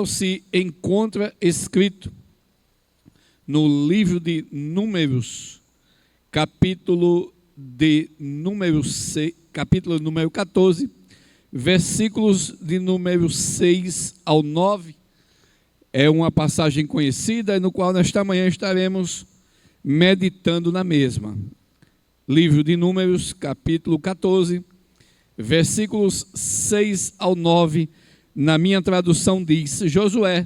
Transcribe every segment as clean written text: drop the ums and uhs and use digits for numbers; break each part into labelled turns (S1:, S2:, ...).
S1: se encontra escrito no livro de Números, capítulo número 14, versículos de número 6 ao 9. É uma passagem conhecida, no qual nesta manhã estaremos meditando na mesma. Livro de Números, capítulo 14, versículos 6 ao 9, na minha tradução diz: Josué,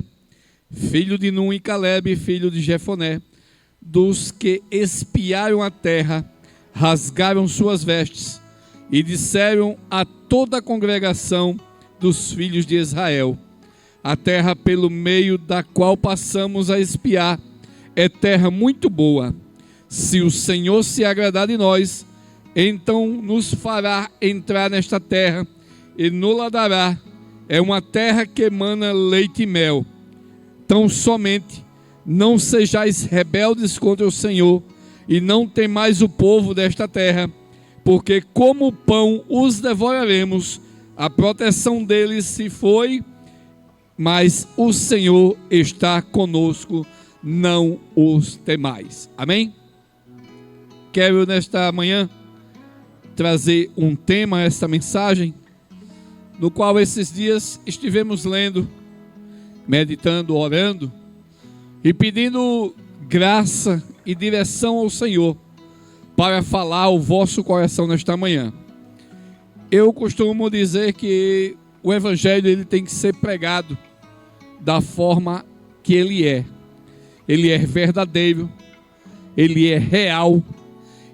S1: filho de Nun, e Calebe, filho de Jefoné, dos que espiaram a terra, rasgaram suas vestes e disseram a toda a congregação dos filhos de Israel: a terra pelo meio da qual passamos a espiar é terra muito boa. Se o Senhor se agradar de nós, então nos fará entrar nesta terra e nos dará. É uma terra que emana leite e mel. Tão somente não sejais rebeldes contra o Senhor e não temais o povo desta terra, porque como pão os devoraremos. A proteção deles se foi, mas o Senhor está conosco, não os temais. Amém? Quero nesta manhã trazer um tema a esta mensagem, no qual esses dias estivemos lendo, meditando, orando e pedindo graça e direção ao Senhor para falar ao vosso coração nesta manhã. Eu costumo dizer que o Evangelho ele tem que ser pregado da forma que ele é. Ele é verdadeiro, ele é real,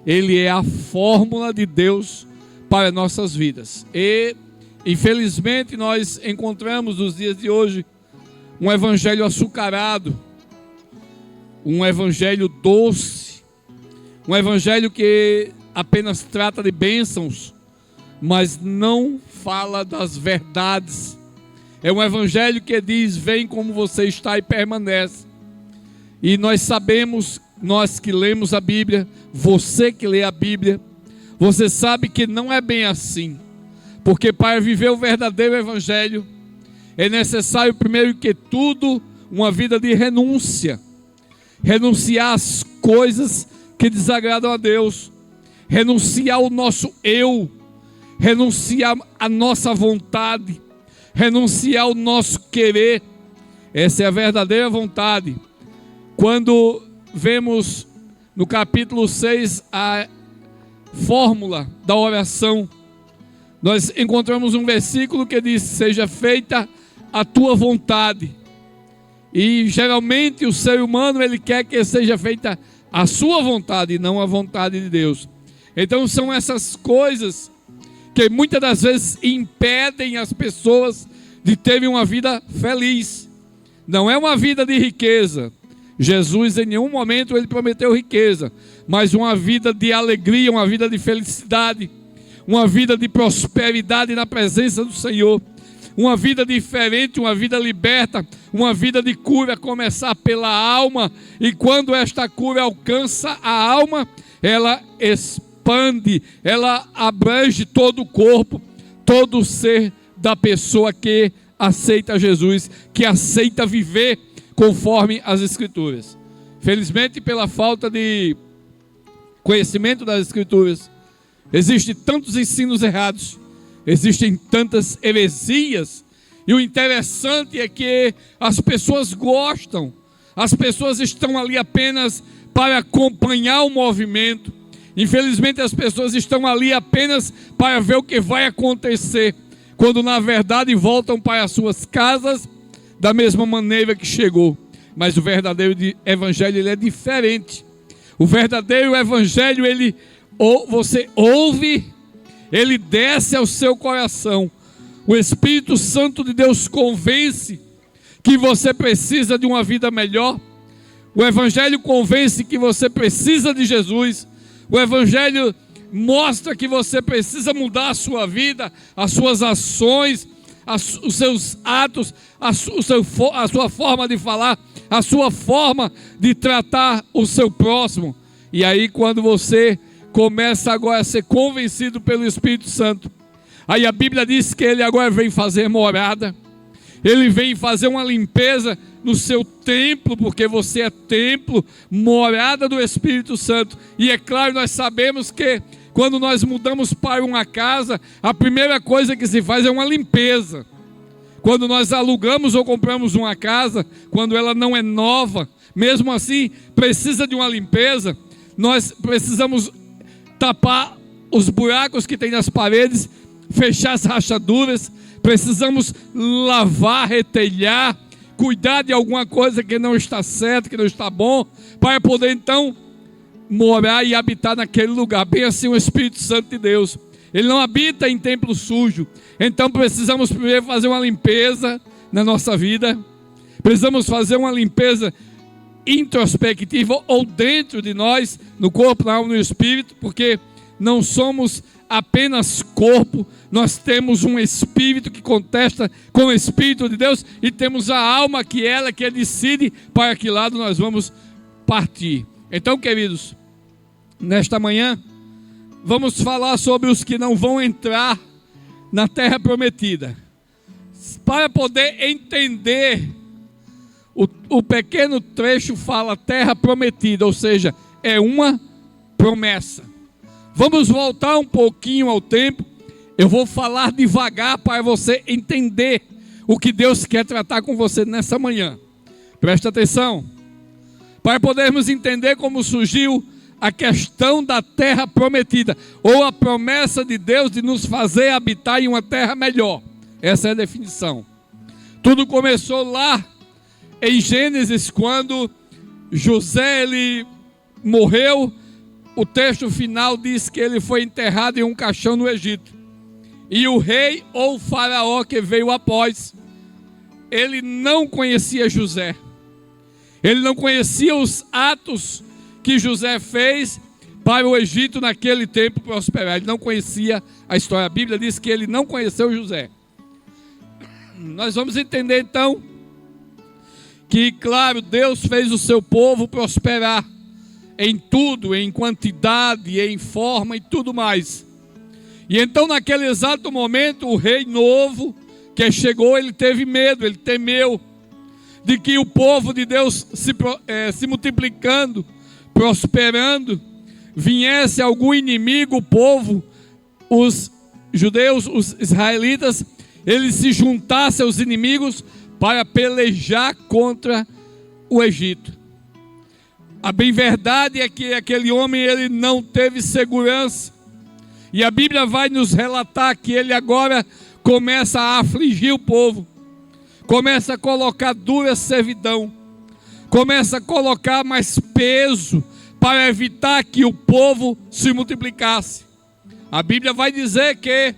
S1: ele é a fórmula de Deus para nossas vidas. E infelizmente nós encontramos nos dias de hoje um evangelho açucarado, um evangelho doce, um evangelho que apenas trata de bênçãos, mas não fala das verdades. É um evangelho que diz: vem como você está e permanece. E nós sabemos, nós que lemos a Bíblia, você que lê a Bíblia, você sabe que não é bem assim. Porque para viver o verdadeiro evangelho, é necessário primeiro que tudo uma vida de renúncia. Renunciar às coisas que desagradam a Deus. Renunciar ao nosso eu. Renunciar à nossa vontade. Renunciar ao nosso querer. Essa é a verdadeira vontade. Quando vemos no capítulo 6 a fórmula da oração, nós encontramos um versículo que diz: seja feita a tua vontade. E geralmente o ser humano ele quer que seja feita a sua vontade e não a vontade de Deus. Então são essas coisas que muitas das vezes impedem as pessoas de terem uma vida feliz. Não é uma vida de riqueza. Jesus em nenhum momento ele prometeu riqueza, mas uma vida de alegria, uma vida de felicidade, uma vida de prosperidade na presença do Senhor, uma vida diferente, uma vida liberta, uma vida de cura, começar pela alma, e quando esta cura alcança a alma, ela expande, ela abrange todo o corpo, todo o ser da pessoa que aceita Jesus, que aceita viver conforme as Escrituras. Felizmente, pela falta de conhecimento das Escrituras, existem tantos ensinos errados, existem tantas heresias, e o interessante é que as pessoas gostam, as pessoas estão ali apenas para acompanhar o movimento. Infelizmente as pessoas estão ali apenas para ver o que vai acontecer, quando na verdade voltam para as suas casas da mesma maneira que chegou. Mas o verdadeiro evangelho ele é diferente. O verdadeiro evangelho você ouve, ele desce ao seu coração. O Espírito Santo de Deus convence que você precisa de uma vida melhor. O evangelho convence que você precisa de Jesus. O evangelho mostra que você precisa mudar a sua vida, as suas ações, os seus atos, a sua forma de falar, a sua forma de tratar o seu próximo. E aí quando você começa agora a ser convencido pelo Espírito Santo, aí a Bíblia diz que ele agora vem fazer morada. Ele vem fazer uma limpeza no seu templo, porque você é templo, morada do Espírito Santo. E é claro, nós sabemos que quando nós mudamos para uma casa, a primeira coisa que se faz é uma limpeza. Quando nós alugamos ou compramos uma casa, quando ela não é nova, mesmo assim, precisa de uma limpeza. Nós precisamos tapar os buracos que tem nas paredes, fechar as rachaduras, precisamos lavar, retelhar, cuidar de alguma coisa que não está certo, que não está bom, para poder então morar e habitar naquele lugar. Bem assim o Espírito Santo de Deus, ele não habita em templo sujo. Então precisamos primeiro fazer uma limpeza na nossa vida, precisamos fazer uma limpeza introspectiva ou dentro de nós, no corpo, na alma e no espírito, porque não somos apenas corpo, nós temos um espírito que contesta com o Espírito de Deus, e temos a alma que ela que decide para que lado nós vamos partir. Então, queridos, nesta manhã vamos falar sobre os que não vão entrar na terra prometida. Para poder entender, o pequeno trecho fala terra prometida, ou seja, é uma promessa. Vamos voltar um pouquinho ao tempo. Eu vou falar devagar para você entender o que Deus quer tratar com você nessa manhã. Presta atenção. Para podermos entender como surgiu a questão da terra prometida, ou a promessa de Deus de nos fazer habitar em uma terra melhor. Essa é a definição. Tudo começou lá em Gênesis, quando José ele morreu. O texto final diz que ele foi enterrado em um caixão no Egito. E o rei ou faraó que veio após, ele não conhecia José. Ele não conhecia os atos que José fez para o Egito naquele tempo prosperar. Ele não conhecia a história. A Bíblia diz que ele não conheceu José. Nós vamos entender então que, claro, Deus fez o seu povo prosperar em tudo, em quantidade, em forma e tudo mais. E então naquele exato momento, o rei novo que chegou, ele teve medo, ele temeu de que o povo de Deus se multiplicando, prosperando, viesse algum inimigo, o povo, os judeus, os israelitas, eles se juntassem aos inimigos para pelejar contra o Egito. A bem verdade é que aquele homem ele não teve segurança. E a Bíblia vai nos relatar que ele agora começa a afligir o povo, começa a colocar dura servidão, começa a colocar mais peso para evitar que o povo se multiplicasse. A Bíblia vai dizer que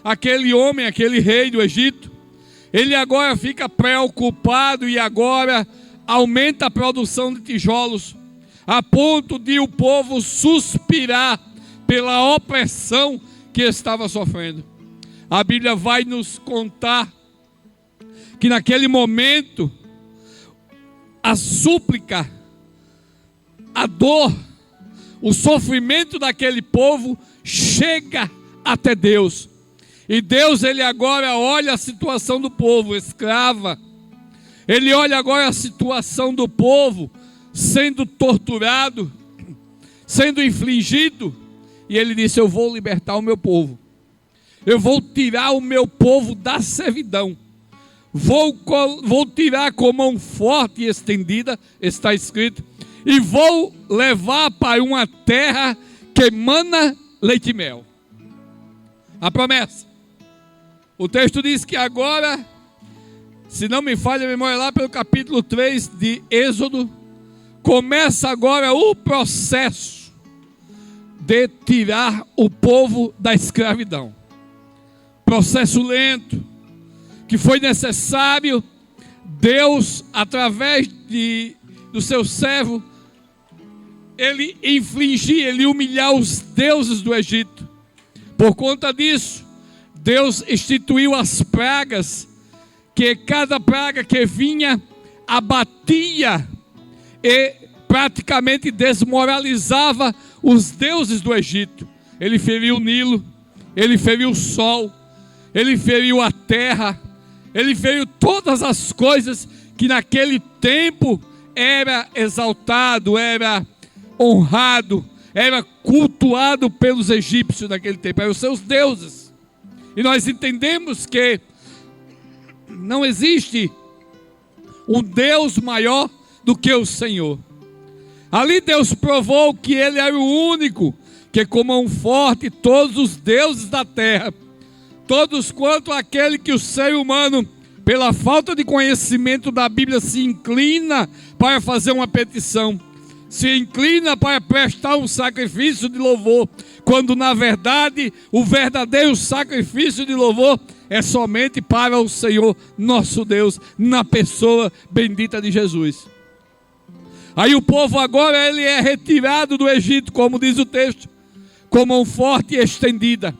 S1: aquele homem, aquele rei do Egito, ele agora fica preocupado e agora aumenta a produção de tijolos, a ponto de o povo suspirar pela opressão que estava sofrendo. A Bíblia vai nos contar que naquele momento, a súplica, a dor, o sofrimento daquele povo chega até Deus. E Deus, ele agora olha a situação do povo escrava. Ele olha agora a situação do povo sendo torturado, sendo infligido. E ele disse: eu vou libertar o meu povo. Eu vou tirar o meu povo da servidão. Vou tirar com mão forte e estendida, está escrito, e vou levar para uma terra que emana leite e mel. A promessa. O texto diz que agora, se não me falha a memória, lá pelo capítulo 3 de Êxodo, começa agora o processo de tirar o povo da escravidão. Processo lento, que foi necessário Deus, através do seu servo, ele infligir, ele humilhar os deuses do Egito. Por conta disso, Deus instituiu as pragas, que cada praga que vinha abatia e praticamente desmoralizava os deuses do Egito. Ele feriu o Nilo, ele feriu o sol, ele feriu a terra, ele veio todas as coisas que naquele tempo era exaltado, era honrado, era cultuado pelos egípcios naquele tempo, eram os seus deuses. E nós entendemos que não existe um Deus maior do que o Senhor. Ali Deus provou que Ele era o único, que com mão forte todos os deuses da terra, todos quanto aquele que o ser humano, pela falta de conhecimento da Bíblia, se inclina para fazer uma petição, se inclina para prestar um sacrifício de louvor, quando na verdade o verdadeiro sacrifício de louvor é somente para o Senhor nosso Deus, na pessoa bendita de Jesus. Aí o povo agora ele é retirado do Egito, como diz o texto, com mão forte e estendida,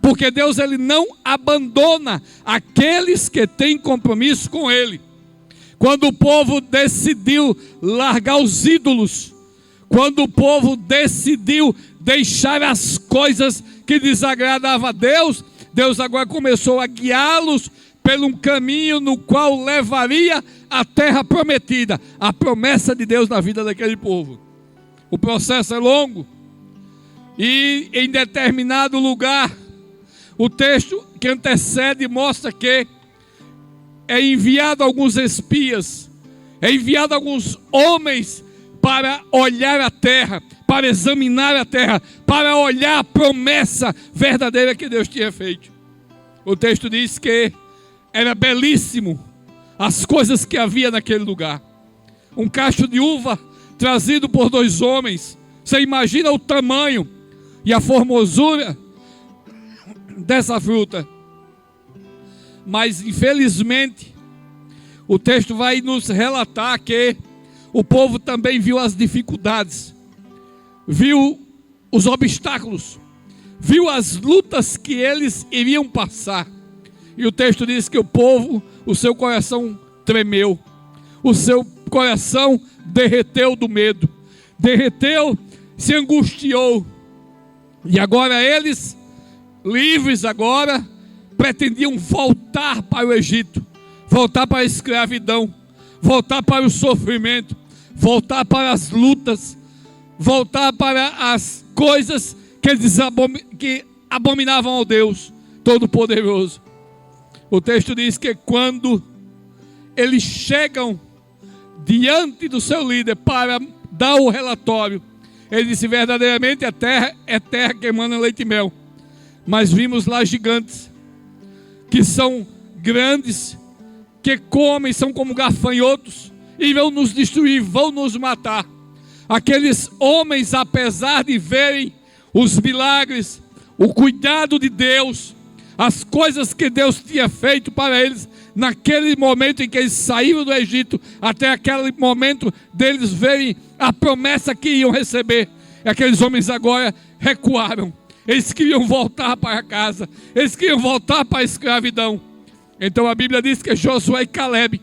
S1: porque Deus ele não abandona aqueles que têm compromisso com Ele. Quando o povo decidiu largar os ídolos, quando o povo decidiu deixar as coisas que desagradavam a Deus, Deus agora começou a guiá-los por um caminho no qual levaria a terra prometida, a promessa de Deus na vida daquele povo. O processo é longo e em determinado lugar, o texto que antecede mostra que é enviado alguns espias, é enviado alguns homens para olhar a terra, para examinar a terra, para olhar a promessa verdadeira que Deus tinha feito. O texto diz que era belíssimo as coisas que havia naquele lugar. Um cacho de uva trazido por 2 homens. Você imagina o tamanho e a formosura dessa fruta. Mas infelizmente o texto vai nos relatar que o povo também viu as dificuldades, viu os obstáculos, viu as lutas que eles iriam passar. E o texto diz que o povo, o seu coração tremeu, o seu coração derreteu do medo, derreteu, se angustiou. E agora eles, livres agora, pretendiam voltar para o Egito, voltar para a escravidão, voltar para o sofrimento, voltar para as lutas, voltar para as coisas que abominavam ao Deus Todo-Poderoso. O texto diz que quando eles chegam diante do seu líder para dar o relatório, ele disse: verdadeiramente a terra é terra que emana leite e mel, mas vimos lá gigantes, que são grandes, que comem, são como gafanhotos, e vão nos destruir, vão nos matar. Aqueles homens, apesar de verem os milagres, o cuidado de Deus, as coisas que Deus tinha feito para eles, naquele momento em que eles saíram do Egito, até aquele momento deles verem a promessa que iam receber, aqueles homens agora recuaram. Eles queriam voltar para casa, eles queriam voltar para a escravidão. Então a Bíblia diz que Josué e Caleb,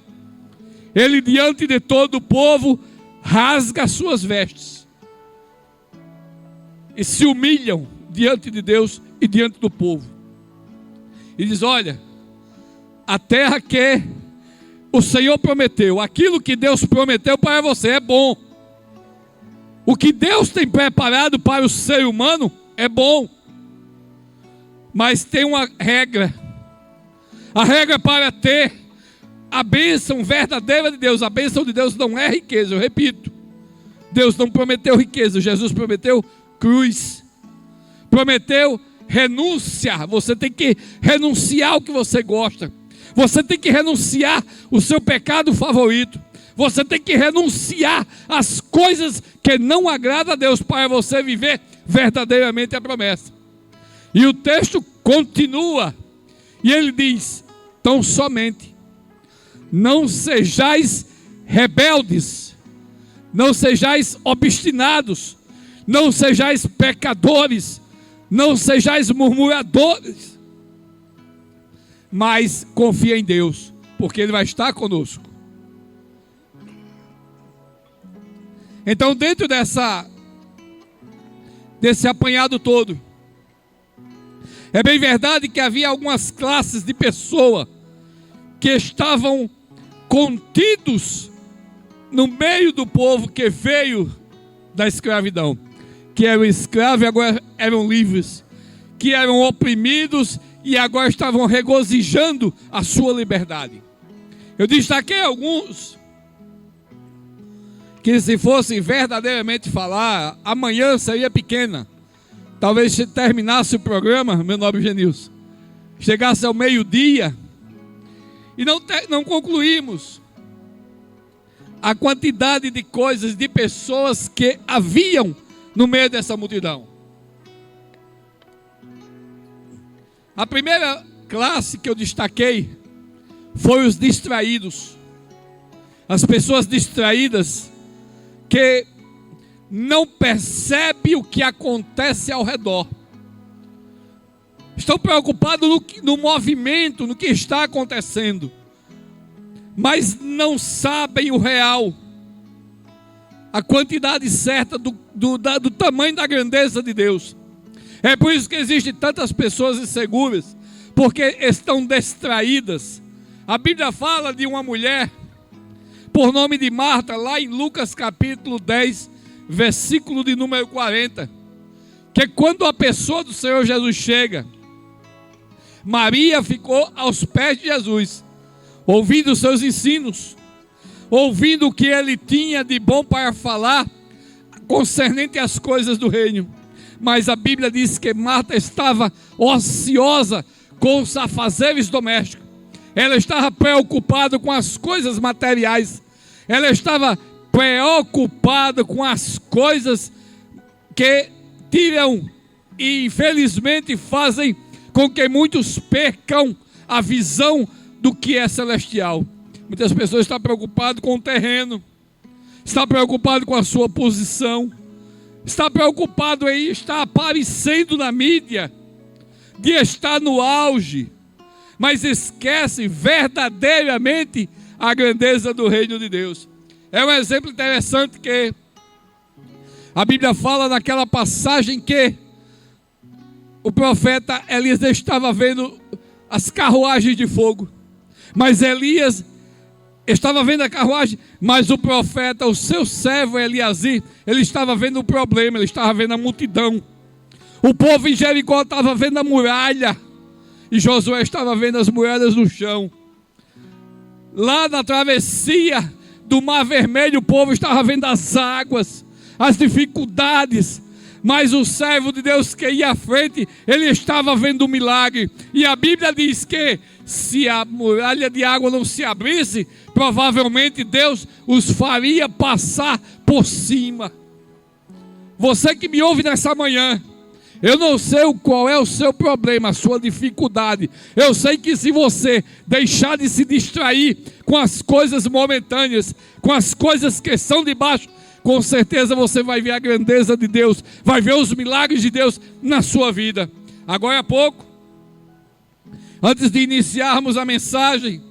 S1: ele diante de todo o povo, rasga as suas vestes e se humilham diante de Deus e diante do povo. E diz: olha, a terra que o Senhor prometeu, aquilo que Deus prometeu para você é bom. O que Deus tem preparado para o ser humano é bom. Mas tem uma regra. A regra para ter a bênção verdadeira de Deus. A bênção de Deus não é riqueza, eu repito. Deus não prometeu riqueza, Jesus prometeu cruz. Prometeu renúncia. Você tem que renunciar ao que você gosta. Você tem que renunciar o seu pecado favorito. Você tem que renunciar às coisas que não agradam a Deus para você viver verdadeiramente a promessa. E o texto continua. E ele diz: tão somente não sejais rebeldes, não sejais obstinados, não sejais pecadores, não sejais murmuradores, mas confia em Deus, porque Ele vai estar conosco. Então, dentro desse apanhado todo, é bem verdade que havia algumas classes de pessoa que estavam contidos no meio do povo que veio da escravidão, que eram escravos e agora eram livres, que eram oprimidos e agora estavam regozijando a sua liberdade. Eu destaquei alguns que, se fossem verdadeiramente falar, amanhã seria pequena. Talvez se terminasse o programa, meu nobre Genilson, chegasse ao meio-dia e não concluímos a quantidade de coisas, de pessoas que haviam no meio dessa multidão. A primeira classe que eu destaquei foi os distraídos. As pessoas distraídas que não percebem o que acontece ao redor. Estão preocupados no movimento, no que está acontecendo, mas não sabem o real, a quantidade certa do tamanho da grandeza de Deus. É por isso que existem tantas pessoas inseguras, porque estão distraídas. A Bíblia fala de uma mulher por nome de Marta, lá em Lucas capítulo 10, versículo de número 40, que quando a pessoa do Senhor Jesus chega, Maria ficou aos pés de Jesus, ouvindo os seus ensinos, ouvindo o que ele tinha de bom para falar concernente às coisas do reino. Mas a Bíblia diz que Marta estava ociosa com os afazeres domésticos. Ela estava preocupada com as coisas materiais. Ela estava preocupada com as coisas que tiram e infelizmente fazem com que muitos percam a visão do que é celestial. Muitas pessoas estão preocupadas com o terreno, estão preocupadas com a sua posição, está preocupado em estar aparecendo na mídia, de estar no auge, mas esquece verdadeiramente a grandeza do reino de Deus. É um exemplo interessante que a Bíblia fala naquela passagem que o profeta Elias estava vendo as carruagens de fogo, mas Elias estava vendo a carruagem, mas o profeta, o seu servo Eliasir, ele estava vendo o problema, ele estava vendo a multidão. O povo em Jericó estava vendo a muralha, e Josué estava vendo as muralhas no chão. Lá na travessia do Mar Vermelho, o povo estava vendo as águas, as dificuldades, mas o servo de Deus que ia à frente, ele estava vendo o milagre. E a Bíblia diz que se a muralha de água não se abrisse, provavelmente Deus os faria passar por cima. Você que me ouve nessa manhã, eu não sei qual é o seu problema, a sua dificuldade. Eu sei que se você deixar de se distrair com as coisas momentâneas, com as coisas que são de baixo, com certeza você vai ver a grandeza de Deus, vai ver os milagres de Deus na sua vida. Agora há pouco, antes de iniciarmos a mensagem,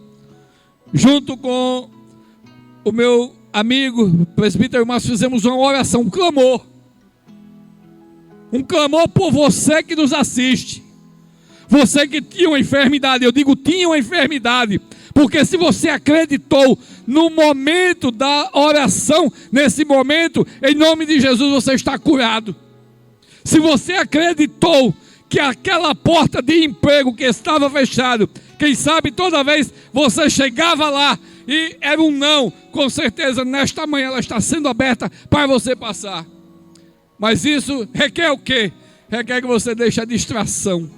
S1: junto com o meu amigo presbítero Márcio, fizemos uma oração, um clamor por você que nos assiste, você que tinha uma enfermidade. Eu digo tinha uma enfermidade, porque se você acreditou no momento da oração, nesse momento, em nome de Jesus, você está curado. Se você acreditou que aquela porta de emprego que estava fechada, quem sabe toda vez você chegava lá e era um não, com certeza nesta manhã ela está sendo aberta para você passar. Mas isso requer o quê? Requer que você deixe a distração.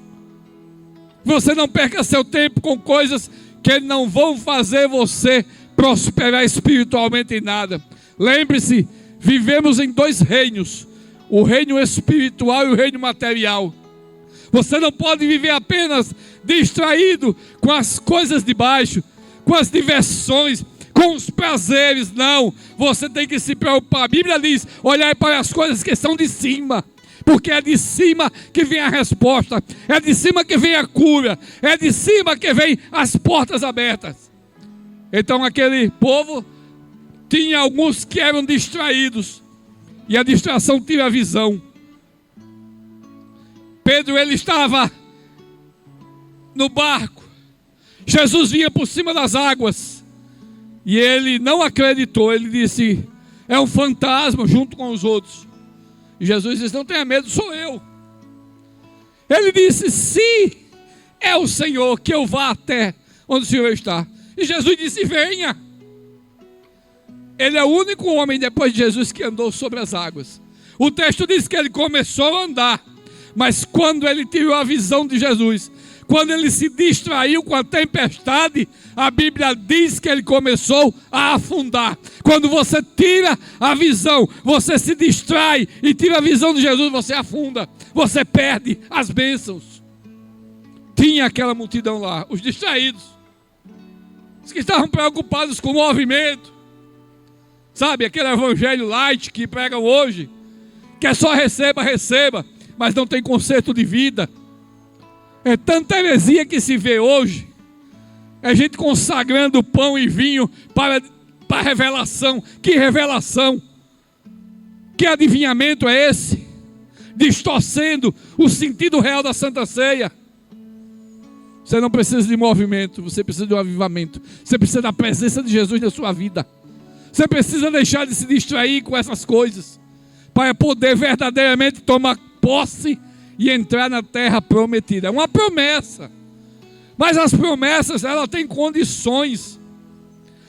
S1: Você não perca seu tempo com coisas que não vão fazer você prosperar espiritualmente em nada. Lembre-se, vivemos em dois reinos, o reino espiritual e o reino material. Você não pode viver apenas distraído com as coisas de baixo, com as diversões, com os prazeres. Não, você tem que se preocupar. A Bíblia diz, olhar para as coisas que são de cima, porque é de cima que vem a resposta, é de cima que vem a cura, é de cima que vem as portas abertas. Então aquele povo tinha alguns que eram distraídos, e a distração tira a visão. Pedro, ele estava no barco, Jesus vinha por cima das águas. E ele não acreditou. Ele disse: é um fantasma, junto com os outros. E Jesus disse: não tenha medo, sou eu. Ele disse: se é o Senhor, que eu vá até onde o Senhor está. E Jesus disse: venha. Ele é o único homem depois de Jesus que andou sobre as águas. O texto diz que ele começou a andar, mas quando ele teve a visão de Jesus, quando ele se distraiu com a tempestade, a Bíblia diz que ele começou a afundar. Quando você tira a visão, você se distrai e tira a visão de Jesus, você afunda, você perde as bênçãos. Tinha aquela multidão lá, os distraídos, os que estavam preocupados com o movimento, sabe, aquele evangelho light que pregam hoje, que é só receba, receba, mas não tem conserto de vida. É tanta heresia que se vê hoje. É gente consagrando pão e vinho para revelação. Que revelação? Que adivinhamento é esse? Distorcendo o sentido real da Santa Ceia. Você não precisa de movimento, você precisa de um avivamento. Você precisa da presença de Jesus na sua vida. Você precisa deixar de se distrair com essas coisas, para poder verdadeiramente tomar posse e entrar na terra prometida. É uma promessa, mas as promessas, elas têm condições.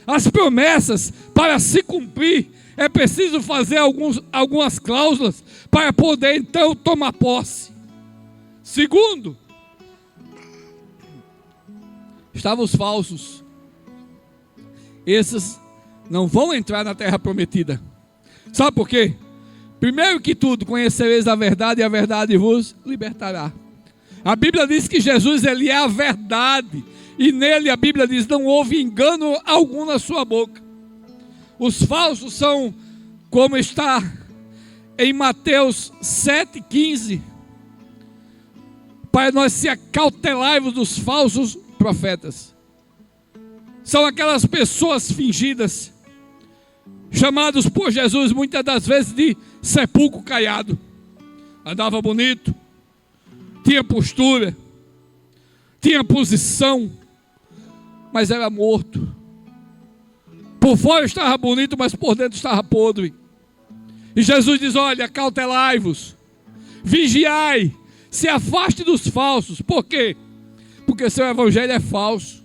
S1: As promessas, para se cumprir, é preciso fazer algumas cláusulas para poder então tomar posse. Segundo, estavam os falsos. Esses não vão entrar na terra prometida. Sabe por quê? Primeiro que tudo, conhecereis a verdade e a verdade vos libertará. A Bíblia diz que Jesus, ele é a verdade. E nele a Bíblia diz: não houve engano algum na sua boca. Os falsos são, como está em Mateus 7,15. Para nós se acautelarmos dos falsos profetas. São aquelas pessoas fingidas, chamados por Jesus muitas das vezes de sepulcro caiado. Andava bonito, tinha postura, tinha posição, mas era morto. Por fora estava bonito, mas por dentro estava podre. E Jesus diz: olha, cautelai-vos, vigiai, se afaste dos falsos. Por quê? Porque seu evangelho é falso.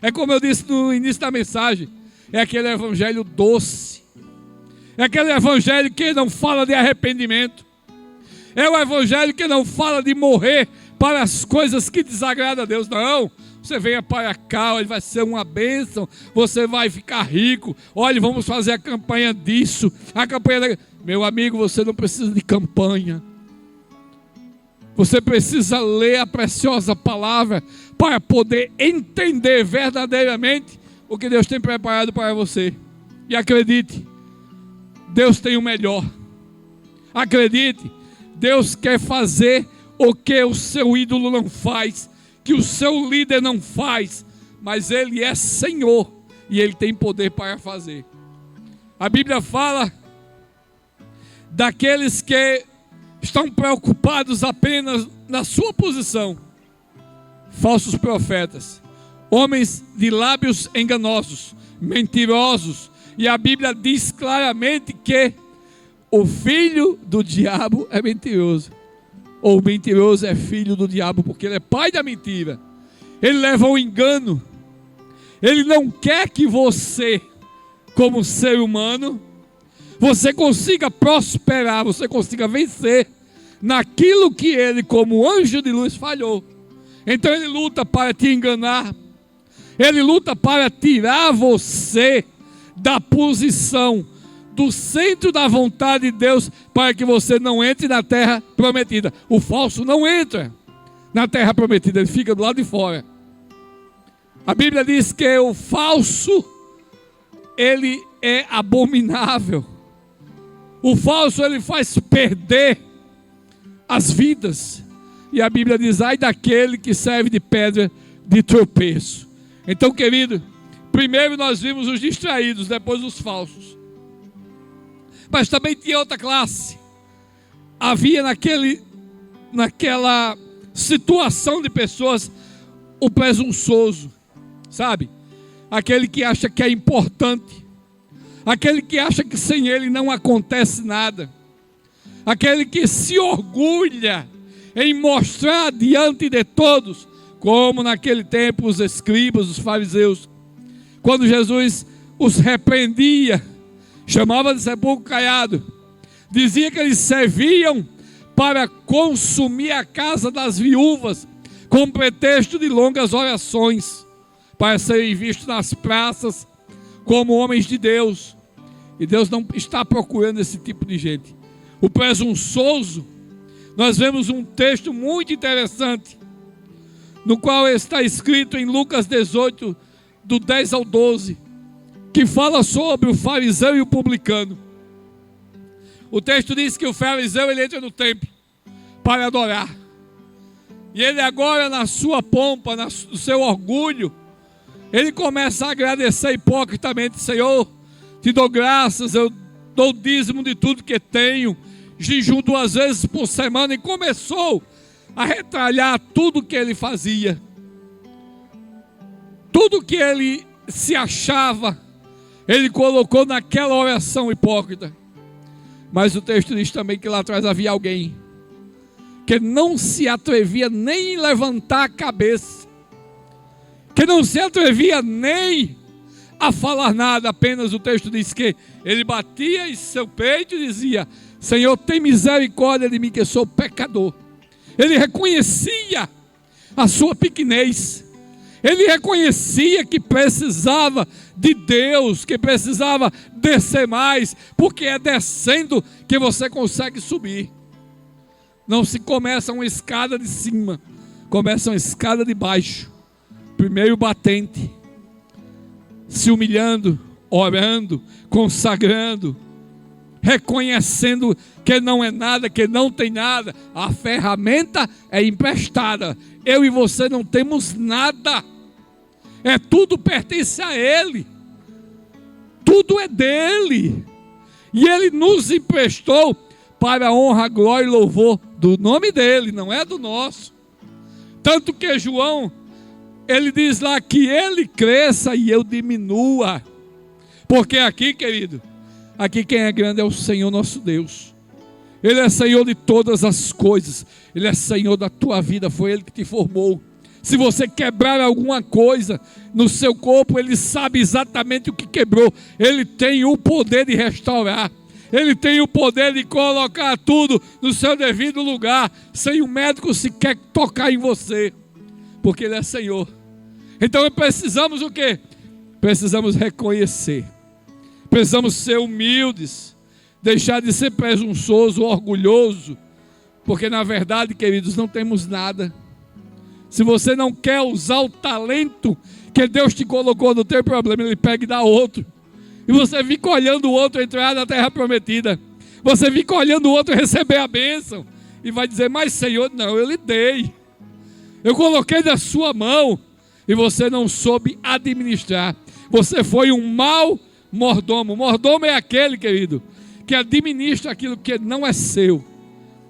S1: É como eu disse no início da mensagem, é aquele evangelho doce, é aquele evangelho que não fala de arrependimento, é o evangelho que não fala de morrer para as coisas que desagradam a Deus. Não, você venha para cá, ele vai ser uma bênção, você vai ficar rico, olha, vamos fazer a campanha disso, a campanha Meu amigo, você não precisa de campanha, você precisa ler a preciosa palavra para poder entender verdadeiramente o que Deus tem preparado para você. E acredite, Deus tem o melhor. Acredite, Deus quer fazer o que o seu ídolo não faz, que o seu líder não faz, mas Ele é Senhor e Ele tem poder para fazer. A Bíblia fala daqueles que estão preocupados apenas na sua posição. Falsos profetas, homens de lábios enganosos, mentirosos. E a Bíblia diz claramente que o filho do diabo é mentiroso. Ou o mentiroso é filho do diabo, porque ele é pai da mentira. Ele leva o engano. Ele não quer que você, como ser humano, você consiga prosperar, você consiga vencer naquilo que ele, como anjo de luz, falhou. Então ele luta para te enganar. Ele luta para tirar você da posição, do centro da vontade de Deus, para que você não entre na terra prometida. O falso não entra na terra prometida, ele fica do lado de fora. A Bíblia diz que o falso, ele é abominável. O falso, ele faz perder as vidas. E a Bíblia diz: ai daquele que serve de pedra de tropeço. Então, querido, primeiro nós vimos os distraídos, depois os falsos. Mas também tinha outra classe. Havia naquela situação de pessoas o presunçoso. sabe? Aquele que acha que é importante, aquele que acha que sem ele não acontece nada, aquele que se orgulha em mostrar diante de todos, como naquele tempo os escribas, os fariseus, quando Jesus os repreendia, chamava de sepulcro caiado, dizia que eles serviam para consumir a casa das viúvas, com pretexto de longas orações, para serem vistos nas praças como homens de Deus. E Deus não está procurando esse tipo de gente. O presunçoso, nós vemos um texto muito interessante, no qual está escrito em Lucas 18, do 10 ao 12, que fala sobre o fariseu e o publicano. O texto diz que o fariseu, ele entra no templo para adorar, e ele agora, na sua pompa, no seu orgulho, ele começa a agradecer hipocritamente: Senhor, te dou graças, eu dou dízimo de tudo que tenho, jejum 2 vezes por semana, e começou a retalhar tudo que ele fazia, tudo que ele se achava, ele colocou naquela oração hipócrita. Mas o texto diz também que lá atrás havia alguém que não se atrevia nem levantar a cabeça, que não se atrevia nem a falar nada, apenas o texto diz que ele batia em seu peito e dizia: Senhor, tem misericórdia de mim, que sou pecador. Ele reconhecia a sua pequenez, ele reconhecia que precisava de Deus, que precisava descer mais, porque é descendo que você consegue subir. Não se começa uma escada de cima, começa uma escada de baixo. Primeiro batente, se humilhando, orando, consagrando, reconhecendo que não é nada, que não tem nada. A ferramenta é emprestada. Eu e você não temos nada. Tudo pertence a Ele. Tudo é dele. E Ele nos emprestou para a honra, glória e louvor do nome dele, não é do nosso. Tanto que João, ele diz lá que ele cresça e eu diminua. Porque aqui, querido, aqui quem é grande é o Senhor nosso Deus. Ele é Senhor de todas as coisas. Ele é Senhor da tua vida, foi Ele que te formou. Se você quebrar alguma coisa no seu corpo, Ele sabe exatamente o que quebrou. Ele tem o poder de restaurar. Ele tem o poder de colocar tudo no seu devido lugar, sem o médico sequer tocar em você, porque Ele é Senhor. Então precisamos o quê? Precisamos reconhecer. Precisamos ser humildes, deixar de ser presunçoso, orgulhoso, porque na verdade, queridos, não temos nada. Se você não quer usar o talento que Deus te colocou, não tem problema, Ele pega e dá outro. E você fica olhando o outro entrar na terra prometida. Você fica olhando o outro receber a bênção. E vai dizer: mas Senhor, não, eu lhe dei. Eu coloquei na sua mão. E você não soube administrar. Você foi um mau mordomo. Mordomo é aquele, querido, que administra aquilo que não é seu.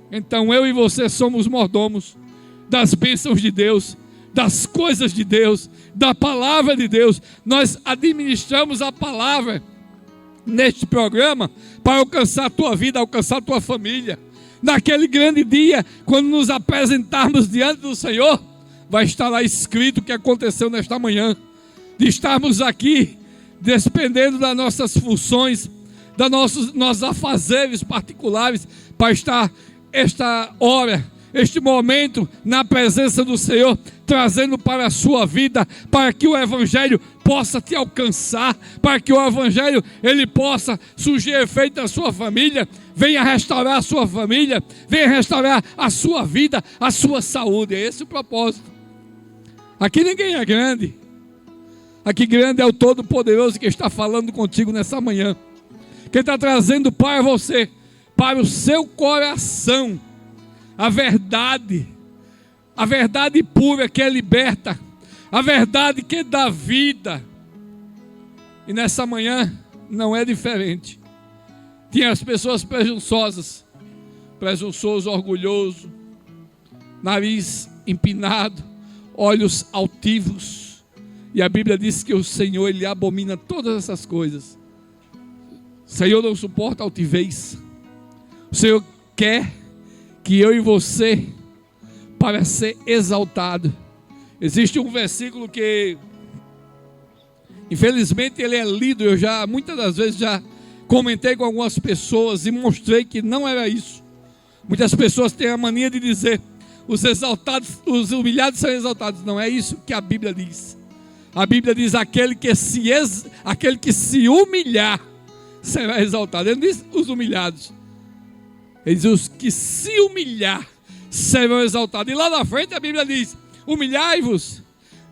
S1: Então eu e você somos mordomos das bênçãos de Deus, das coisas de Deus, da palavra de Deus. Nós administramos a palavra neste programa para alcançar a tua vida, alcançar a tua família. Naquele grande dia, quando nos apresentarmos diante do Senhor, vai estar lá escrito o que aconteceu nesta manhã, de estarmos aqui despendendo das nossas funções, dos nossos afazeres particulares, para estar esta hora, este momento na presença do Senhor, trazendo para a sua vida, para que o Evangelho possa te alcançar, para que o Evangelho ele possa surgir efeito na sua família, venha restaurar a sua família, venha restaurar a sua vida, a sua saúde. É esse o propósito. Aqui ninguém é grande. Aqui grande é o Todo-Poderoso que está falando contigo nessa manhã, que está trazendo para você, para o seu coração, a verdade pura que liberta, a verdade que dá vida. E nessa manhã não é diferente. Tinha as pessoas presunçoso, orgulhoso, nariz empinado, olhos altivos, E a Bíblia diz que o Senhor, Ele abomina todas essas coisas. O Senhor não suporta altivez. O Senhor quer que eu e você, para ser exaltado. Existe um versículo que, infelizmente, ele é lido. Eu já, muitas das vezes, já comentei com algumas pessoas e mostrei que não era isso. Muitas pessoas têm a mania de dizer: os exaltados, os humilhados são exaltados. Não é isso que a Bíblia diz. A Bíblia diz: aquele que se humilhar será exaltado. Ele não diz os humilhados. Ele diz: os que se humilhar serão exaltados. E lá na frente a Bíblia diz: humilhai-vos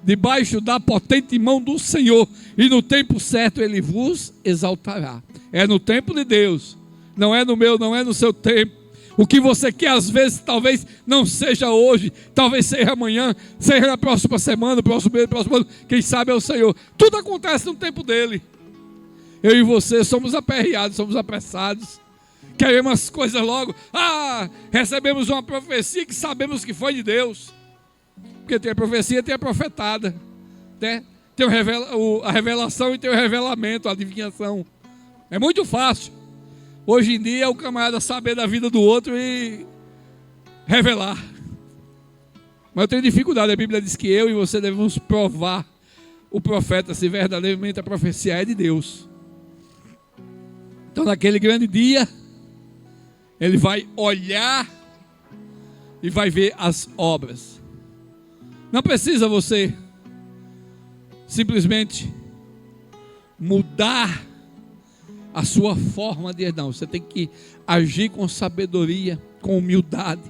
S1: debaixo da potente mão do Senhor, e no tempo certo Ele vos exaltará. É no tempo de Deus, não é no meu, não é no seu tempo. O que você quer às vezes talvez não seja hoje, talvez seja amanhã, seja na próxima semana, próximo mês, próximo ano, quem sabe é o Senhor. Tudo acontece no tempo dele. Eu e você somos aperreados, somos apressados, queremos as coisas logo. Recebemos uma profecia que sabemos que foi de Deus, porque tem a profecia, tem a profetada, né? Tem a revelação e tem o revelamento, a adivinhação. É muito fácil hoje em dia o camarada saber da vida do outro e revelar. Mas eu tenho dificuldade. A Bíblia diz que eu e você devemos provar o profeta se verdadeiramente a profecia é de Deus. Então naquele grande dia ele vai olhar e vai ver as obras. Não precisa você simplesmente mudar a sua forma de agir. Não, você tem que agir com sabedoria, com humildade.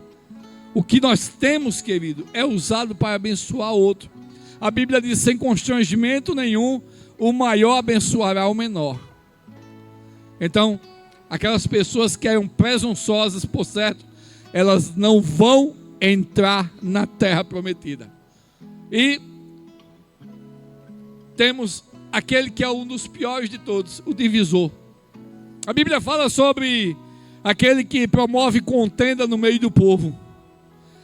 S1: O que nós temos, querido, é usado para abençoar o outro. A Bíblia diz: sem constrangimento nenhum, o maior abençoará o menor. Então, aquelas pessoas que eram presunçosas, por certo, elas não vão entrar na terra prometida. E temos aquele que é um dos piores de todos, o divisor. A Bíblia fala sobre aquele que promove contenda no meio do povo.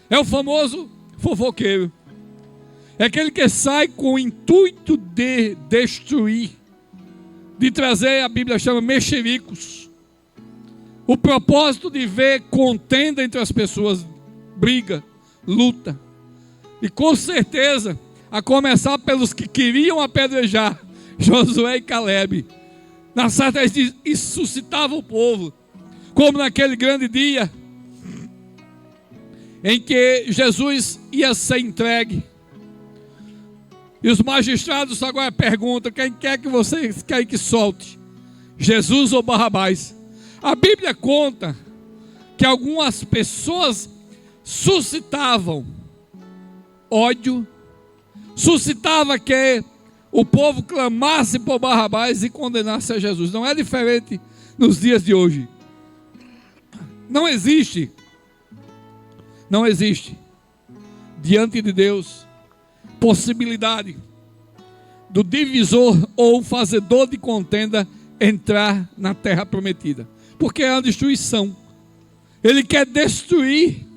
S1: É o famoso fofoqueiro. É aquele que sai com o intuito de destruir, de trazer, a Bíblia chama, mexericos. O propósito de ver contenda entre as pessoas, briga, luta. E com certeza, a começar pelos que queriam apedrejar Josué e Calebe, na certa isso suscitava o povo, como naquele grande dia em que Jesus ia ser entregue. E os magistrados agora perguntam: quem quer que vocês querem que solte, Jesus ou Barrabás? A Bíblia conta que algumas pessoas suscitavam ódio, suscitava que o povo clamasse por Barrabás e condenasse a Jesus. Não é diferente nos dias de hoje. Não existe diante de Deus possibilidade do divisor ou fazedor de contenda entrar na terra prometida, porque é a destruição. Ele quer destruir.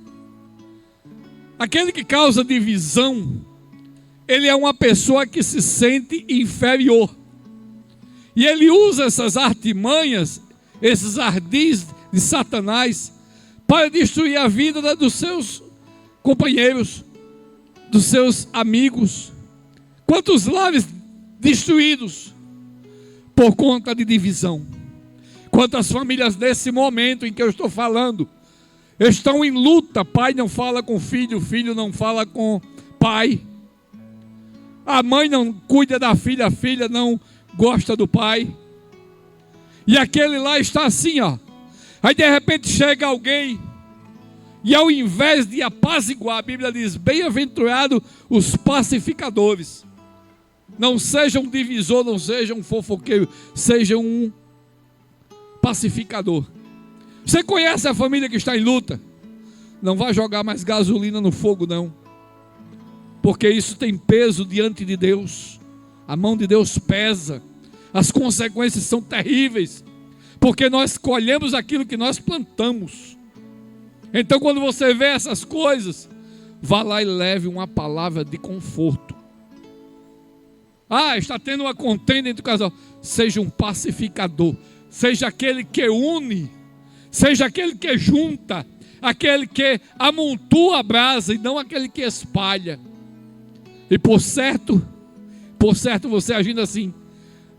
S1: Aquele que causa divisão, ele é uma pessoa que se sente inferior. E ele usa essas artimanhas, esses ardis de Satanás, para destruir a vida dos seus companheiros, dos seus amigos. Quantos lares destruídos por conta de divisão? Quantas famílias nesse momento em que eu estou falando estão em luta? Pai não fala com filho, filho não fala com pai. A mãe não cuida da filha, a filha não gosta do pai. E aquele lá está assim, ó. Aí de repente chega alguém e ao invés de apaziguar, a Bíblia diz: bem-aventurado os pacificadores. Não seja um divisor, não seja um fofoqueiro, seja um pacificador. Você conhece a família que está em luta? Não vai jogar mais gasolina no fogo, não, porque isso tem peso diante de Deus. A mão de Deus pesa. As consequências são terríveis, porque nós colhemos aquilo que nós plantamos. Então quando você vê essas coisas, vá lá e leve uma palavra de conforto. está tendo uma contenda entre o casal. Seja um pacificador. Seja aquele que une. Seja aquele que junta. Aquele que amontoa a brasa e não aquele que espalha. E por certo, você agindo assim,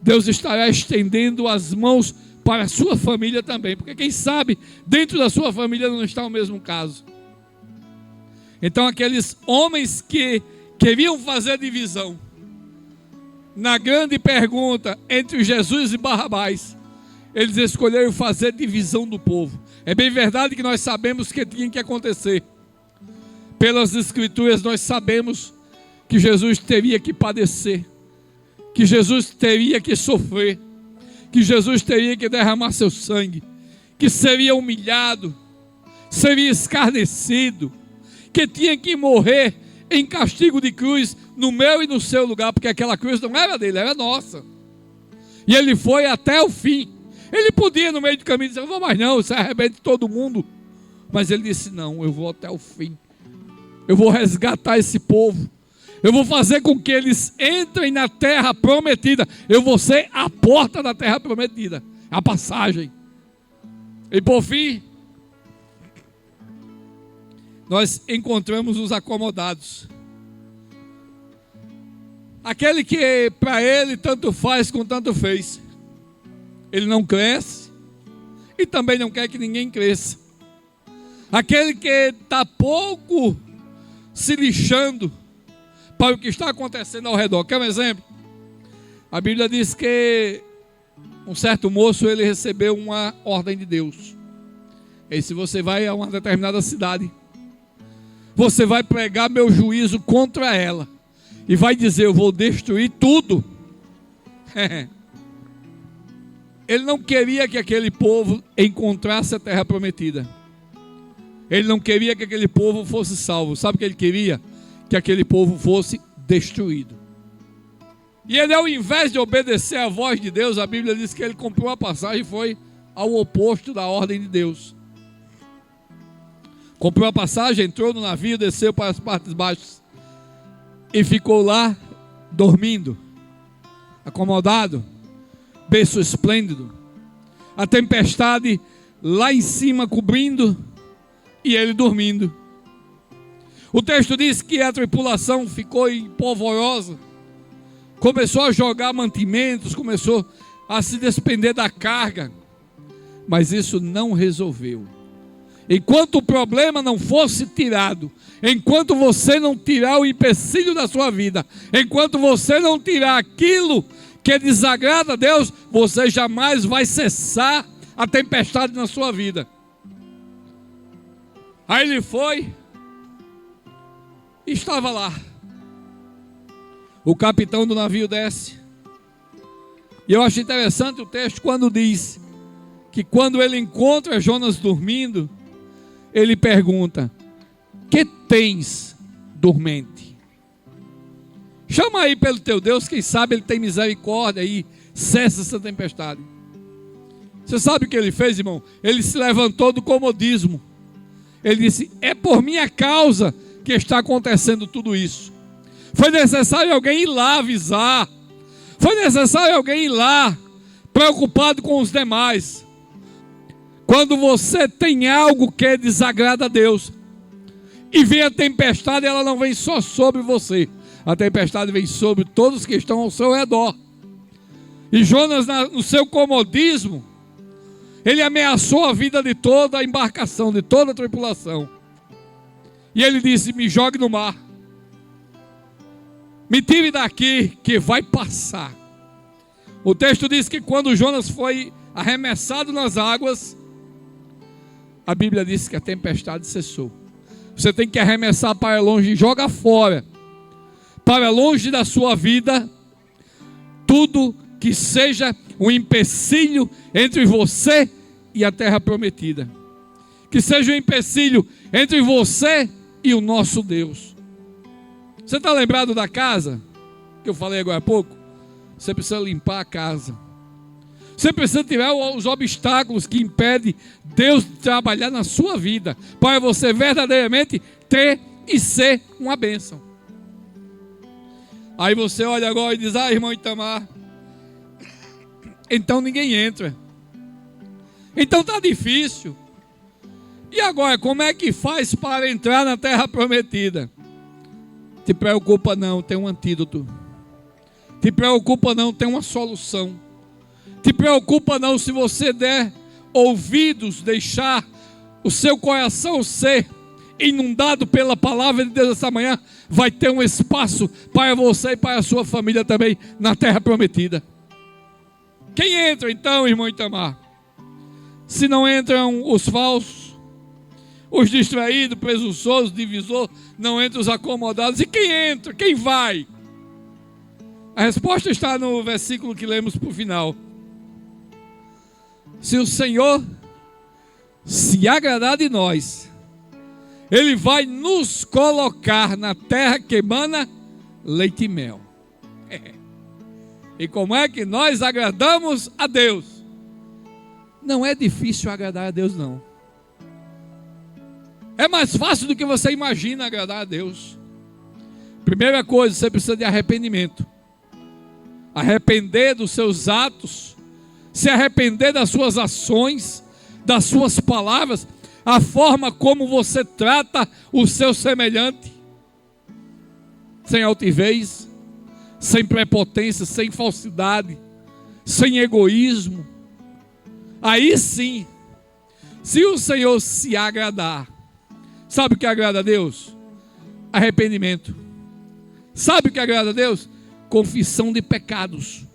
S1: Deus estará estendendo as mãos para a sua família também. Porque quem sabe, dentro da sua família não está o mesmo caso. Então aqueles homens que queriam fazer divisão, na grande pergunta entre Jesus e Barrabás, eles escolheram fazer divisão do povo. É bem verdade que nós sabemos que tinha que acontecer. Pelas Escrituras nós sabemos que Jesus teria que padecer, que Jesus teria que sofrer, que Jesus teria que derramar seu sangue, que seria humilhado, seria escarnecido, que tinha que morrer em castigo de cruz no meu e no seu lugar, porque aquela cruz não era dele, era nossa. E ele foi até o fim. Ele podia no meio do caminho dizer, não vou mais não, você arrebenta todo mundo. Mas ele disse, não, eu vou até o fim. Eu vou resgatar esse povo. Eu vou fazer com que eles entrem na terra prometida. Eu vou ser a porta da terra prometida. A passagem. E por fim, nós encontramos os acomodados. Aquele que para ele tanto faz com tanto fez. Ele não cresce e também não quer que ninguém cresça. Aquele que está pouco se lixando para o que está acontecendo ao redor. Quer um exemplo? A Bíblia diz que um certo moço, ele recebeu uma ordem de Deus. E se você vai a uma determinada cidade, você vai pregar meu juízo contra ela. E vai dizer, eu vou destruir tudo. Ele não queria que aquele povo encontrasse a terra prometida. Ele não queria que aquele povo fosse salvo. Sabe o que ele queria? Que aquele povo fosse destruído. E ele, ao invés de obedecer à voz de Deus, a Bíblia diz que ele comprou a passagem e foi ao oposto da ordem de Deus. Comprou a passagem, entrou no navio, desceu para as partes baixas e ficou lá dormindo, acomodado, berço esplêndido, a tempestade lá em cima cobrindo e ele dormindo. O texto diz que a tripulação ficou empolvorosa, começou a jogar mantimentos, começou a se despender da carga, mas isso não resolveu. Enquanto o problema não fosse tirado, enquanto você não tirar o empecilho da sua vida, enquanto você não tirar aquilo que desagrada a Deus, você jamais vai cessar a tempestade na sua vida. Aí ele foi, estava lá. O capitão do navio desce. E eu acho interessante o texto quando diz que quando ele encontra Jonas dormindo, ele pergunta, que tens, dormente? Chama aí pelo teu Deus, quem sabe ele tem misericórdia e cessa essa tempestade. Você sabe o que ele fez, irmão? Ele se levantou do comodismo. Ele disse, é por minha causa que está acontecendo tudo isso. Foi necessário alguém ir lá avisar. Foi necessário alguém ir lá, preocupado com os demais. Quando você tem algo que desagrada a Deus, e vem a tempestade, ela não vem só sobre você. A tempestade vem sobre todos que estão ao seu redor. E Jonas, no seu comodismo, ele ameaçou a vida de toda a embarcação, de toda a tripulação. E ele disse, me jogue no mar. Me tire daqui, que vai passar. O texto diz que quando Jonas foi arremessado nas águas, a Bíblia diz que a tempestade cessou. Você tem que arremessar para longe, joga fora, para longe da sua vida, tudo que seja um empecilho entre você e a terra prometida. Que seja um empecilho entre você e o nosso Deus. Você está lembrado da casa que eu falei agora há pouco? Você precisa limpar a casa. Você precisa tirar os obstáculos que impedem Deus de trabalhar na sua vida, para você verdadeiramente ter e ser uma bênção. Aí você olha agora e diz: ah, irmão Itamar, então ninguém entra. Então está difícil. E agora, como é que faz para entrar na terra prometida? Te preocupa não, tem um antídoto. Te preocupa não, tem uma solução. Te preocupa não, se você der ouvidos, deixar o seu coração ser inundado pela palavra de Deus essa manhã, vai ter um espaço para você e para a sua família também na terra prometida. Quem entra então, irmão Itamar? Se não entram os falsos, os distraídos, presunçosos, divisores, não entram os acomodados. E quem entra? Quem vai? A resposta está no versículo que lemos para o final. Se o Senhor se agradar de nós, Ele vai nos colocar na terra que emana leite e mel. E como é que nós agradamos a Deus? Não é difícil agradar a Deus, não. É mais fácil do que você imagina agradar a Deus. Primeira coisa, você precisa de arrependimento. Arrepender dos seus atos, se arrepender das suas ações, das suas palavras, a forma como você trata o seu semelhante, sem altivez, sem prepotência, sem falsidade, sem egoísmo. Aí sim, se o Senhor se agradar, sabe o que agrada a Deus? Arrependimento. Sabe o que agrada a Deus? Confissão de pecados.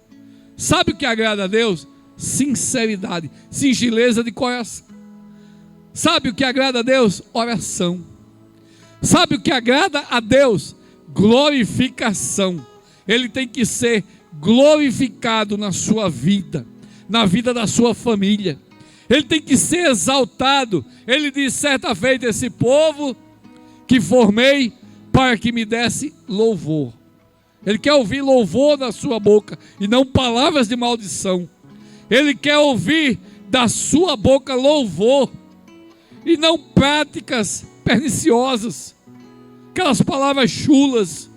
S1: Sabe o que agrada a Deus? Sinceridade, singeleza de coração. Sabe o que agrada a Deus? Oração. Sabe o que agrada a Deus? Glorificação. Ele tem que ser glorificado na sua vida, na vida da sua família. Ele tem que ser exaltado. Ele disse certa vez: esse povo que formei para que me desse louvor. Ele quer ouvir louvor da sua boca e não palavras de maldição. Ele quer ouvir da sua boca louvor e não práticas perniciosas, aquelas palavras chulas,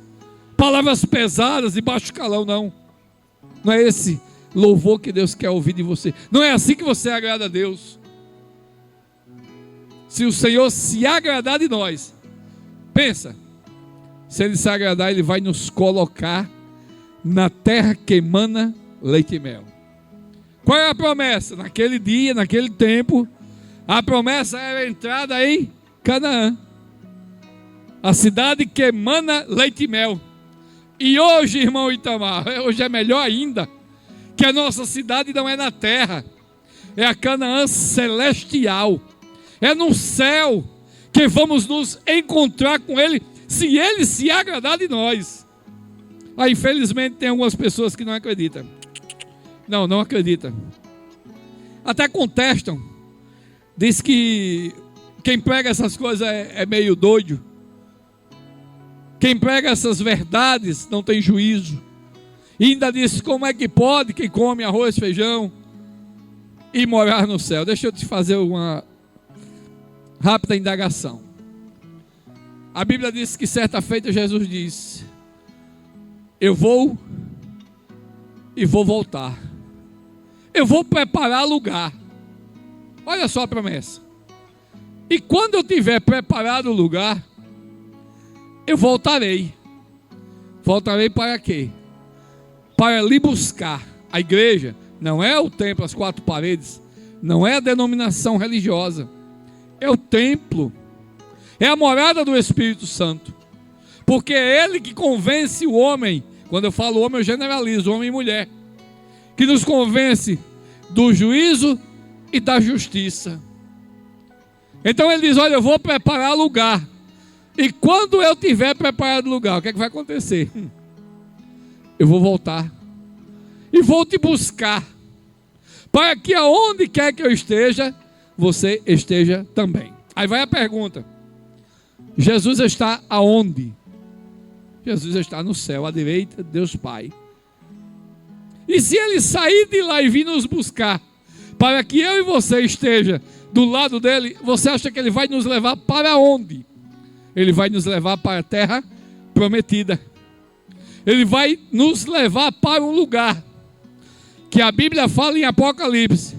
S1: palavras pesadas de baixo calão. Não é esse louvor que Deus quer ouvir de você. Não é assim que você agrada a Deus. Se o Senhor se agradar de nós, pensa, se Ele se agradar, Ele vai nos colocar na terra que emana leite e mel. Qual é a promessa? Naquele dia, naquele tempo, a promessa era a entrada em Canaã, a cidade que emana leite e mel. E hoje, irmão Itamar, hoje é melhor ainda, que a nossa cidade não é na terra, é a Canaã celestial, é no céu que vamos nos encontrar com Ele, se Ele se agradar de nós. Infelizmente tem algumas pessoas que não acreditam. Não acreditam. Até contestam. Diz que quem prega essas coisas é meio doido. Quem prega essas verdades não tem juízo. E ainda diz: como é que pode quem come arroz, feijão e morar no céu? Deixa eu te fazer uma rápida indagação. A Bíblia diz que certa feita Jesus disse: eu vou e vou voltar. Eu vou preparar lugar. Olha só a promessa. E quando eu tiver preparado o lugar, eu voltarei. Voltarei para quê? Para lhe buscar. A igreja não é o templo, as quatro paredes, não é a denominação religiosa, é o templo, é a morada do Espírito Santo, porque é Ele que convence o homem. Quando eu falo homem, eu generalizo, homem e mulher, que nos convence do juízo e da justiça. Então Ele diz: olha, eu vou preparar lugar, e quando eu tiver preparado o lugar, o que é que vai acontecer? Eu vou voltar e vou te buscar, para que aonde quer que eu esteja, você esteja também. Aí vai a pergunta: Jesus está aonde? Jesus está no céu, à direita de Deus Pai. E se Ele sair de lá e vir nos buscar, para que eu e você esteja do lado dele, você acha que Ele vai nos levar para onde? Ele vai nos levar para a terra prometida. Ele vai nos levar para um lugar que a Bíblia fala em Apocalipse: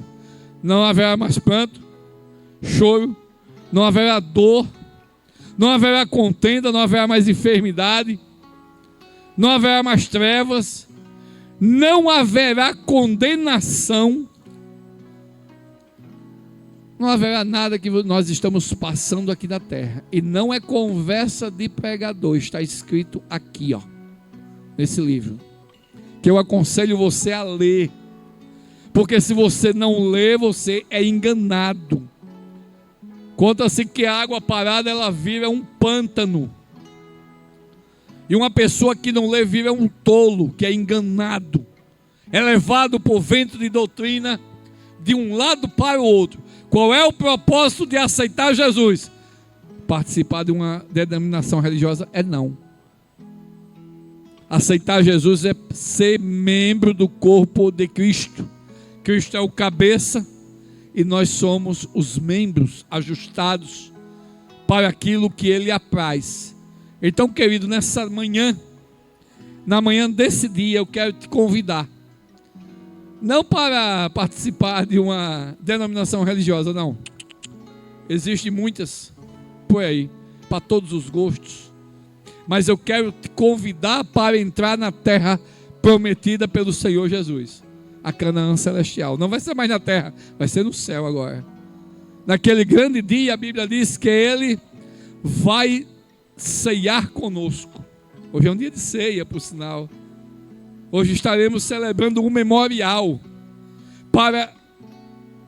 S1: não haverá mais pranto, choro, não haverá dor, não haverá contenda, não haverá mais enfermidade, não haverá mais trevas, não haverá condenação, não haverá nada que nós estamos passando aqui na terra. E não é conversa de pregador, está escrito aqui, nesse livro, que eu aconselho você a ler, porque se você não lê, você é enganado. Conta-se que a água parada, ela vira um pântano, e uma pessoa que não lê vira um tolo, que é enganado, é levado por vento de doutrina de um lado para o outro. Qual é o propósito de aceitar Jesus? Participar de uma denominação religiosa é não. Aceitar Jesus é ser membro do corpo de Cristo. Cristo é o cabeça e nós somos os membros ajustados para aquilo que Ele apraz. Então, querido, nessa manhã, na manhã desse dia, eu quero te convidar, não para participar de uma denominação religiosa, não. Existem muitas por aí, para todos os gostos. Mas eu quero te convidar para entrar na terra prometida pelo Senhor Jesus, a Canaã celestial. Não vai ser mais na terra, vai ser no céu agora. Naquele grande dia, a Bíblia diz que Ele vai ceiar conosco. Hoje é um dia de ceia, por sinal. Hoje estaremos celebrando um memorial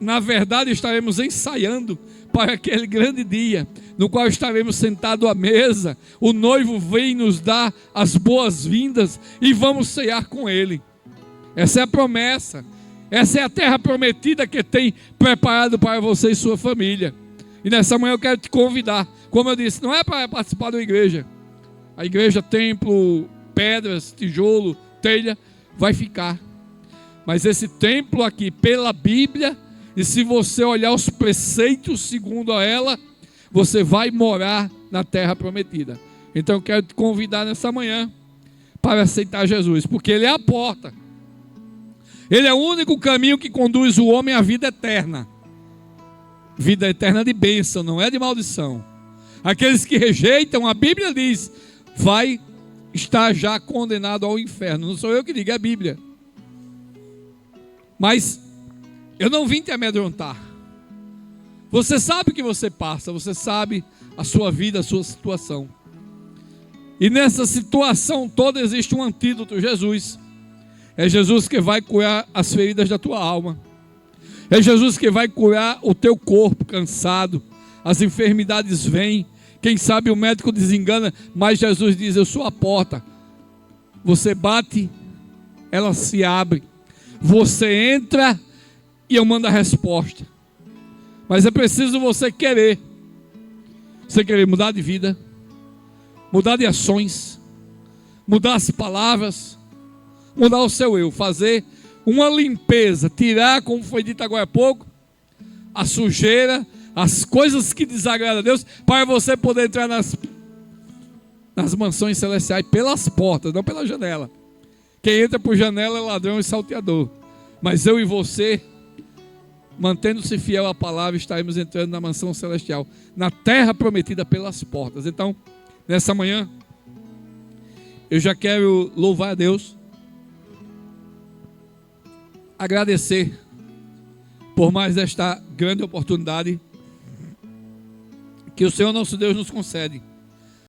S1: na verdade estaremos ensaiando para aquele grande dia, no qual estaremos sentados à mesa, o noivo vem nos dar as boas-vindas e vamos ceiar com Ele. Essa é a promessa, essa é a terra prometida que tem preparado para você e sua família. E nessa manhã eu quero te convidar, como eu disse, não é para participar da igreja, a igreja, templo, pedras, tijolo, telha, vai ficar. Mas esse templo aqui, pela Bíblia, e se você olhar os preceitos segundo a ela, você vai morar na terra prometida. Então eu quero te convidar nessa manhã para aceitar Jesus, porque Ele é a porta. Ele é o único caminho que conduz o homem à vida eterna. Vida eterna de bênção, não é de maldição. Aqueles que rejeitam, a Bíblia diz, vai estar já condenado ao inferno. Não sou eu que digo, é a Bíblia. Mas eu não vim te amedrontar. Você sabe o que você passa, você sabe a sua vida, a sua situação. E nessa situação toda existe um antídoto, Jesus. É Jesus que vai curar as feridas da tua alma. É Jesus que vai curar o teu corpo cansado. As enfermidades vêm. Quem sabe o médico desengana, mas Jesus diz, eu sou a porta. Você bate, ela se abre. Você entra e eu mando a resposta. Mas é preciso você querer. Você querer mudar de vida, mudar de ações, mudar as palavras, mudar o seu eu, fazer uma limpeza, tirar, como foi dito agora há pouco, a sujeira, as coisas que desagradam a Deus, para você poder entrar nas mansões celestiais pelas portas, não pela janela. Quem entra por janela é ladrão e salteador. Mas eu e você, mantendo-se fiel à palavra, estaremos entrando na mansão celestial, na terra prometida pelas portas. Então, nessa manhã, eu já quero louvar a Deus, agradecer por mais esta grande oportunidade que o Senhor nosso Deus nos concede